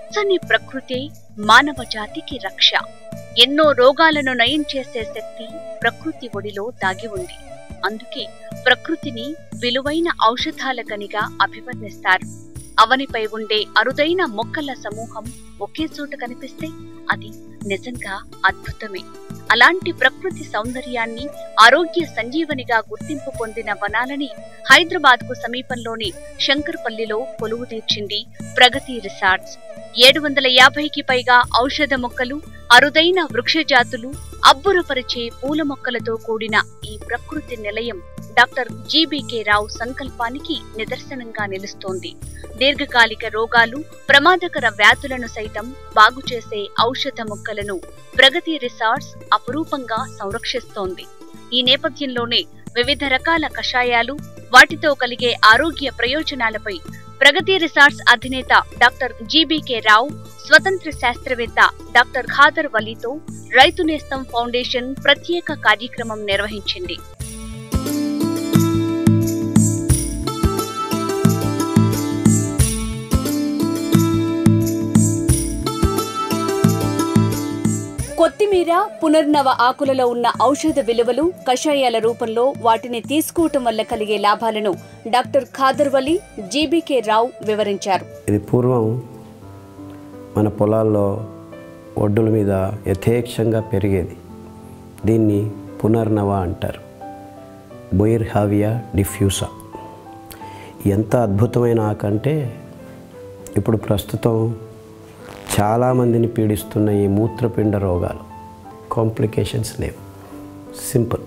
పచ్చని ప్రకృతే మానవ జాతికి రక్ష. ఎన్నో రోగాలను నయం చేసే శక్తి ప్రకృతి ఒడిలో దాగి ఉంది. అందుకే ప్రకృతిని విలువైన ఔషధాల గనిగా అభివర్ణిస్తారు. అవనిపై ఉండే అరుదైన మొక్కల సమూహం ఒకే చోట కనిపిస్తే అది నిజంగా అద్భుతమే. అలాంటి ప్రకృతి సౌందర్యాన్ని ఆరోగ్య సంజీవనిగా గుర్తింపు పొందిన వనాలని హైదరాబాద్ కు సమీపంలోని శంకర్పల్లిలో కొలువు తీర్చింది ప్రగతి రిసార్ట్స్. 750కి పైగా ఔషధ మొక్కలు, అరుదైన వృక్ష జాతులు, అబ్బురపరిచే పూల మొక్కలతో కూడిన ఈ ప్రకృతి నిలయం డాక్టర్ జీబీకే రావు సంకల్పానికి నిదర్శనంగా నిలుస్తోంది. దీర్ఘకాలిక రోగాలు, ప్రమాదకర వ్యాధులను సైతం బాగు చేసే ఔషధ మొక్కలను ప్రగతి రిసార్ట్స్ అపురూపంగా సంరక్షిస్తోంది. ఈ నేపథ్యంలోనే వివిధ రకాల కషాయాలు, వాటితో కలిగే ఆరోగ్య ప్రయోజనాలపై ప్రగతి రిసార్ట్స్ అధినేత డాక్టర్ జీబీకే రావు, స్వతంత్ర శాస్త్రవేత్త డాక్టర్ ఖాదర్ వలీతో రైతు నేస్తం ఫౌండేషన్ ప్రత్యేక కార్యక్రమం నిర్వహించింది. కొత్తిమీర, పునర్నవ ఆకులలో ఉన్న ఔషధ విలువలు, కషాయాల రూపంలో వాటిని తీసుకోవటం వల్ల కలిగే లాభాలను డాక్టర్ ఖాదర్ వలీ, జీబీకే రావు వివరించారు. ఇది పూర్వం మన పొలాల్లో ఒడ్డుల మీద యథేక్షంగా పెరిగేది. దీన్ని పునర్నవ అంటారు. బొయిర్హావియా డిఫ్యూసా. ఎంత అద్భుతమైన ఆకంటే ఇప్పుడు ప్రస్తుతం చాలామందిని పీడిస్తున్న ఈ మూత్రపిండ రోగాలు, కాంప్లికేషన్స్ లేవు. సింపుల్.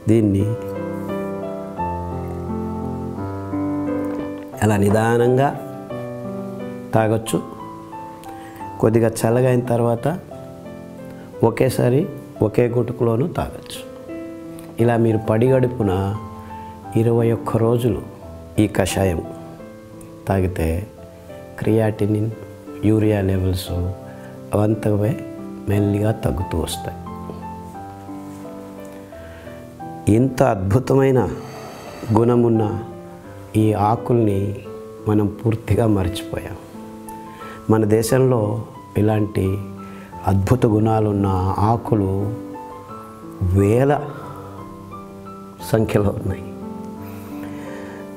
దీన్ని అలా నిదానంగా తాగొచ్చు. కొద్దిగా చల్లగా అయిన తర్వాత ఒకేసారి ఒకే గుటుకులోనూ తాగొచ్చు. ఇలా మీరు పడిగడుపున 21 రోజులు ఈ కషాయం తాగితే క్రియాటినిన్, యూరియా లెవెల్స్ అవంతవే మెల్లిగా తగ్గుతూ వస్తాయి. ఇంత అద్భుతమైన గుణమున్న ఈ ఆకుల్ని మనం పూర్తిగా మర్చిపోయాం. మన దేశంలో ఇలాంటి అద్భుత గుణాలున్న ఆకులు వేల సంఖ్యలో ఉన్నాయి.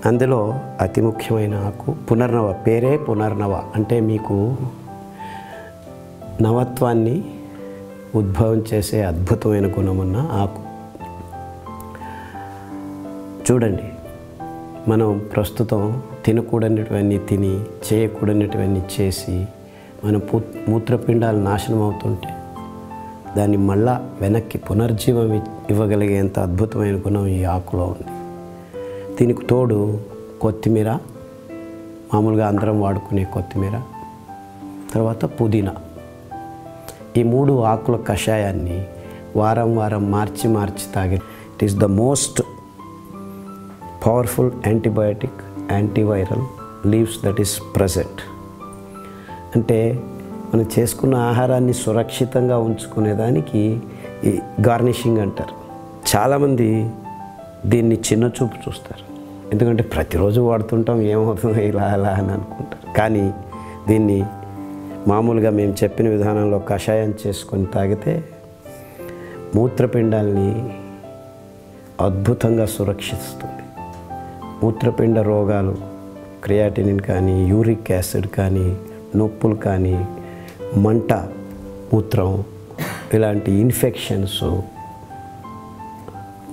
అందులో అతి ముఖ్యమైన ఆకు పునర్నవ. పేరే పునర్నవ అంటే మీకు నవత్వాన్ని ఉద్భవం చేసే అద్భుతమైన గుణమున్న ఆకు. చూడండి, మనం ప్రస్తుతం తినకూడనిటివన్నీ తిని, చేయకూడనిటివన్నీ చేసి మన మూత్రపిండాలు నాశనం అవుతుంటే దాన్ని మళ్ళా వెనక్కి పునర్జీవం ఇవ్వగలిగేంత అద్భుతమైన గుణం ఈ ఆకులో ఉంది. దీనికి తోడు కొత్తిమీర, మామూలుగా అందరం వాడుకునే కొత్తిమీర, తర్వాత పుదీనా. ఈ 3 ఆకుల కషాయాన్ని వారం వారం మార్చి తాగి. It is the most powerful antibiotic, antiviral leaves that is present. అంటే మనం చేసుకున్న ఆహారాన్ని సురక్షితంగా ఉంచుకునేదానికి ఈ గార్నిషింగ్ అంటారు. చాలామంది దీన్ని చిన్న చూపు చూస్తారు. ఎందుకంటే ప్రతిరోజు వాడుతుంటాం, ఏమవుతుందో ఇలా అలా అని అనుకుంటారు. కానీ దీన్ని మామూలుగా మేము చెప్పిన విధానంలో కషాయం చేసుకొని తాగితే మూత్రపిండాల్ని అద్భుతంగా సురక్షిస్తుంది. మూత్రపిండ రోగాలు, క్రియాటినిన్ కానీ, యూరిక్ యాసిడ్ కానీ, నొప్పులు కానీ, మంట, మూత్రం, ఇలాంటి ఇన్ఫెక్షన్స్,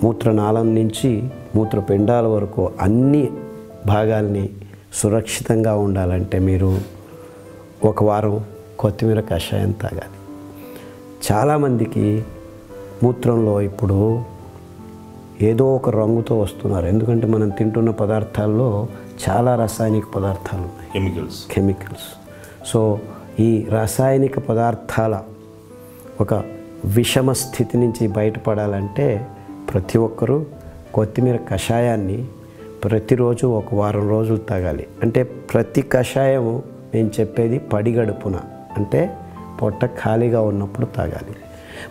మూత్రనాళం నుంచి మూత్రపిండాల వరకు అన్ని భాగాల్ని సురక్షితంగా ఉండాలంటే మీరు 1 వారం కొత్తిమీర కషాయం తాగాలి. చాలామందికి మూత్రంలో ఇప్పుడు ఏదో ఒక రంగుతో వస్తున్నారు. ఎందుకంటే మనం తింటున్న పదార్థాల్లో చాలా రసాయనిక పదార్థాలు ఉన్నాయి, కెమికల్స్. సో ఈ రాసాయనిక పదార్థాల ఒక విషమ స్థితి నుంచి బయటపడాలంటే ప్రతి ఒక్కరూ కొత్తిమీర కషాయాన్ని ప్రతిరోజు 1 వారం రోజులు తాగాలి. అంటే ప్రతి కషాయము నేను చెప్పేది పడిగడుపున, అంటే పొట్ట ఖాళీగా ఉన్నప్పుడు తాగాలి.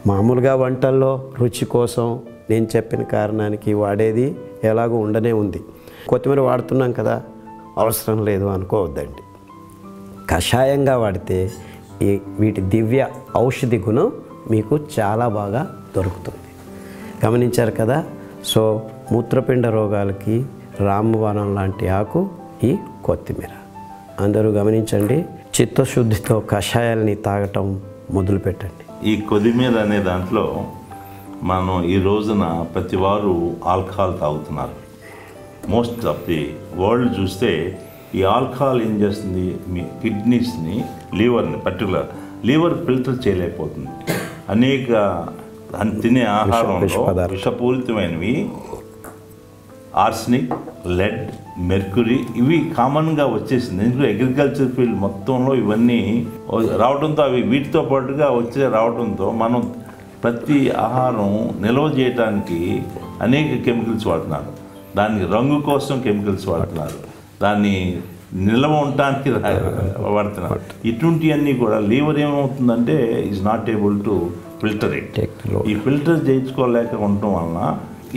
మామూలుగా వంటల్లో రుచి కోసం నేను చెప్పిన కారణానికి వాడేది ఎలాగో ఉండనే ఉంది. కొత్తిమీర వాడుతున్నాం కదా, అవసరం లేదు అనుకోవద్దండి. కషాయంగా వాడితే వీటి దివ్య ఔషధి గుణం మీకు చాలా బాగా దొరుకుతుంది. గమనించారు కదా. సో మూత్రపిండ రోగాలకి రామవనం లాంటి ఆకు ఈ కొత్తిమీర. అందరూ గమనించండి, చిత్తశుద్ధితో కషాయాలని తాగటం మొదలుపెట్టండి. ఈ కొత్తిమీర అనే దాంట్లో మనం ఈ రోజున ప్రతి వారు ఆల్కహాల్ తాగుతున్నారు. మోస్ట్ ఆఫ్ ది వరల్డ్ చూస్తే ఈ ఆల్కహాల్ ఏం చేస్తుంది, మీ కిడ్నీస్ని, లివర్ని, పర్టికులర్ లివర్ ఫిల్టర్ చేయలేకపోతుంది. అనేక తినే ఆహారంలో విషపూరితమైనవి ఆర్సనిక్, లెడ్, మెర్క్యూరీ ఇవి కామన్గా వచ్చేసింది. ఎందుకంటే అగ్రికల్చర్ ఫీల్డ్ మొత్తంలో ఇవన్నీ రావడంతో అవి వీటితో పాటుగా రావడంతో మనం ప్రతి ఆహారం నిల్వ చేయడానికి అనేక కెమికల్స్ వాడుతున్నారు. దానికి రంగు కోసం కెమికల్స్ వాడుతున్నారు, దాన్ని నిల్వ ఉండటానికి వాడుతున్నారు. ఇటువంటివన్నీ కూడా లీవర్ ఏమవుతుందంటే is not able to filter it. ఈ ఫిల్టర్ చేయించుకోలేక ఉండటం వలన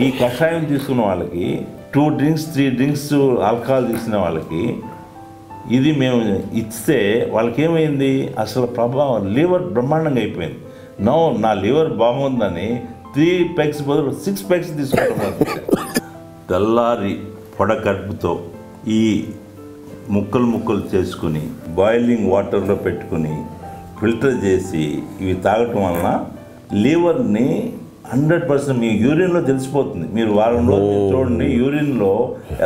ఈ కషాయం తీసుకున్న వాళ్ళకి 2 డ్రింక్స్ 3 డ్రింక్స్ ఆల్కహాల్ తీసుకునే వాళ్ళకి ఇది మేము ఇస్తే వాళ్ళకి ఏమైంది, అసలు ప్రభావం లివర్ బ్రహ్మాండంగా అయిపోయింది. నా లివర్ బాగుందని 3 పెగ్స్ బదులు 6 పెగ్స్ తీసుకోవడం. తెల్లారి పొడకడుపుతో ఈ ముక్కలు చేసుకుని బాయిలింగ్ వాటర్లో పెట్టుకుని ఫిల్టర్ చేసి ఇవి తాగటం వలన లివర్ని 100% మీ యూరిన్లో తెలిసిపోతుంది. మీరు వారంలో చూడండి, యూరిన్లో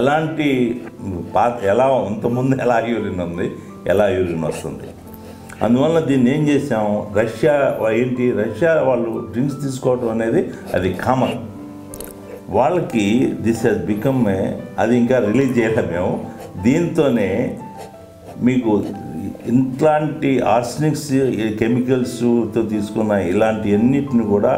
ఎలాంటి ఎలా ఇంతకుముందు ఎలా యూరిన్ ఉంది, ఎలా యూరిన్ వస్తుంది. అందువల్ల దీన్ని ఏం చేసాం, రష్యా వాళ్ళు డ్రింక్స్ తీసుకోవడం అనేది అది కామన్. వాళ్ళకి దిస్ హెస్ బికమ్ అది ఇంకా రిలీజ్ చేయలేము మేము. దీంతోనే మీకు ఇట్లాంటి ఆర్సనిక్స్ కెమికల్స్తో తీసుకున్న ఇలాంటి అన్నిటిని కూడా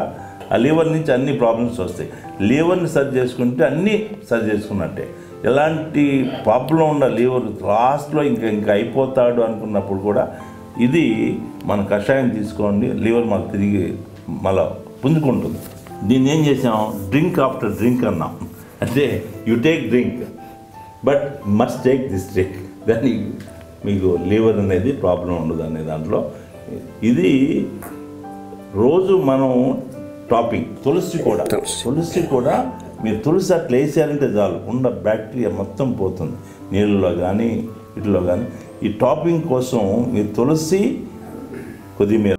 ఆ లివర్ నుంచి అన్ని ప్రాబ్లమ్స్ వస్తాయి. లివర్ని సరి చేసుకుంటే అన్నీ సరి చేసుకున్నట్టే. ఎలాంటి ప్రాబ్లం ఉన్న లివర్ లాస్ట్లో ఇంకా అయిపోతాడు అనుకున్నప్పుడు కూడా ఇది మన కషాయం తీసుకోండి, లివర్ మాకు తిరిగి మళ్ళీ పుంజుకుంటుంది. దీన్ని ఏం చేసాం, డ్రింక్ ఆఫ్టర్ డ్రింక్ అన్నాం. అంటే you take drink but must take this drink, దాన్ని మీకు లివర్ అనేది ప్రాబ్లం ఉండదు అనే దాంట్లో ఇది రోజు మనం టాపింగ్. తులసి కూడా మీరు తులసి అట్లా వేసారంటే చాలు, ఉన్న బ్యాక్టీరియా మొత్తం పోతుంది. నీళ్ళలో కానీ వీటిలో కానీ. ఈ టాపింగ్ కోసం మీరు తులసి కొద్దిమీర